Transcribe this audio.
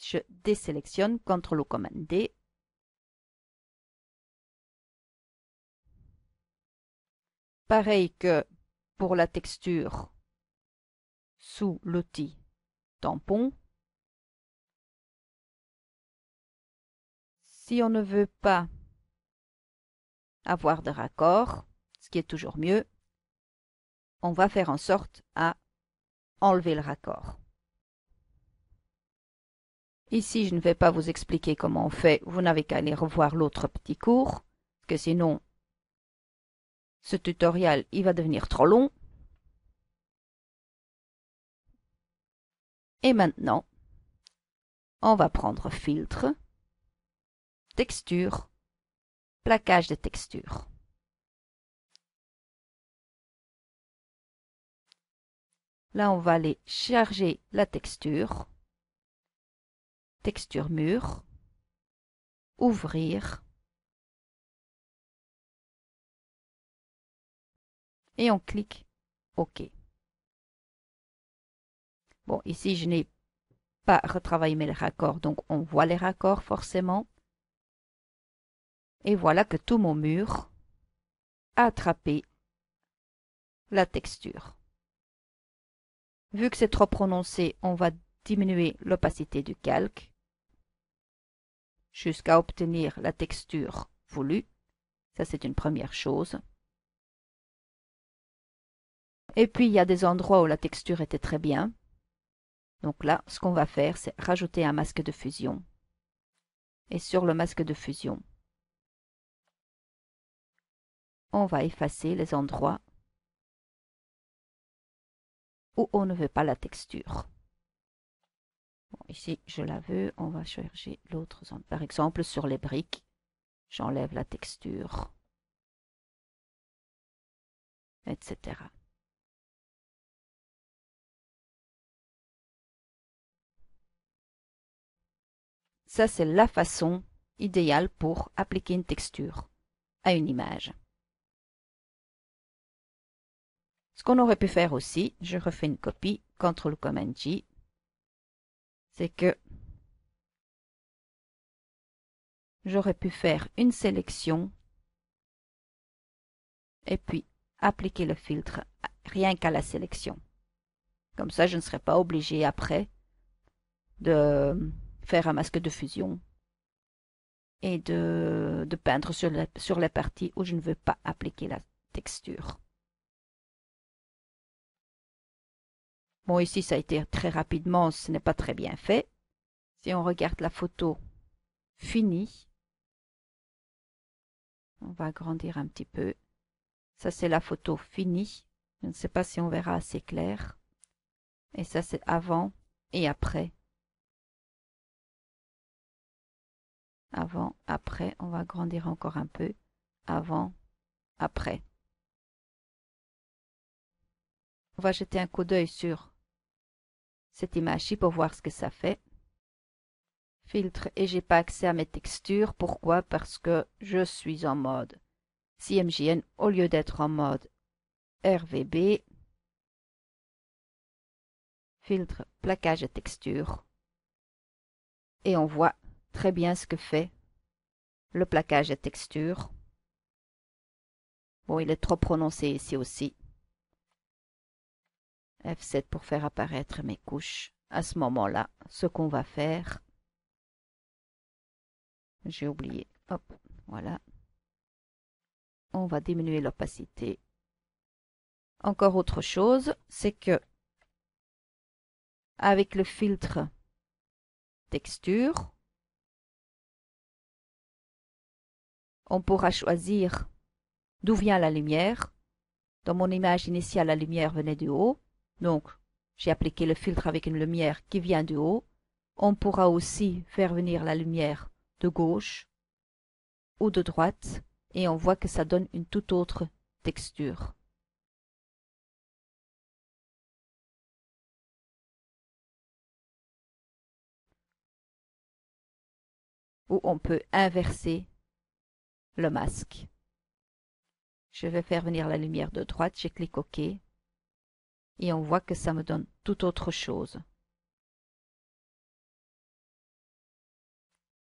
je désélectionne, CTRL ou Command D. Pareil que pour la texture sous l'outil tampon. Si on ne veut pas avoir de raccord, ce qui est toujours mieux, on va faire en sorte à enlever le raccord. Ici, je ne vais pas vous expliquer comment on fait, vous n'avez qu'à aller revoir l'autre petit cours, parce que sinon, ce tutoriel, il va devenir trop long. Et maintenant, on va prendre filtre, texture, plaquage de texture. Là, on va aller charger la texture, texture mur, ouvrir, et on clique OK. Bon, ici, je n'ai pas retravaillé mes raccords, donc on voit les raccords forcément. Et voilà que tout mon mur a attrapé la texture. Vu que c'est trop prononcé, on va diminuer l'opacité du calque jusqu'à obtenir la texture voulue. Ça, c'est une première chose. Et puis, il y a des endroits où la texture était très bien. Donc là, ce qu'on va faire, c'est rajouter un masque de fusion. Et sur le masque de fusion, on va effacer les endroits où on ne veut pas la texture. Bon, ici, je la veux, on va chercher l'autre. Par exemple, sur les briques, j'enlève la texture, etc. Ça, c'est la façon idéale pour appliquer une texture à une image. Ce qu'on aurait pu faire aussi, je refais une copie, CTRL Command J, c'est que j'aurais pu faire une sélection et puis appliquer le filtre rien qu'à la sélection. Comme ça, je ne serais pas obligé après de faire un masque de fusion et de peindre sur les parties où je ne veux pas appliquer la texture. Bon, ici, ça a été très rapidement, ce n'est pas très bien fait. Si on regarde la photo finie, on va agrandir un petit peu. Ça, c'est la photo finie. Je ne sais pas si on verra assez clair. Et ça, c'est avant et après. Avant, après, on va agrandir encore un peu. Avant, après. On va jeter un coup d'œil sur cette image-ci pour voir ce que ça fait. Filtre et j'ai pas accès à mes textures. Pourquoi? Parce que je suis en mode CMJN au lieu d'être en mode RVB. Filtre, plaquage et texture. Et on voit très bien ce que fait le plaquage et texture. Bon, il est trop prononcé ici aussi. F7 pour faire apparaître mes couches. À ce moment-là, ce qu'on va faire, j'ai oublié, hop, voilà. On va diminuer l'opacité. Encore autre chose, c'est que avec le filtre texture, on pourra choisir d'où vient la lumière. Dans mon image initiale, la lumière venait du haut. Donc, j'ai appliqué le filtre avec une lumière qui vient du haut. On pourra aussi faire venir la lumière de gauche ou de droite. Et on voit que ça donne une toute autre texture. Ou on peut inverser le masque. Je vais faire venir la lumière de droite, je clique OK. Et on voit que ça me donne tout autre chose.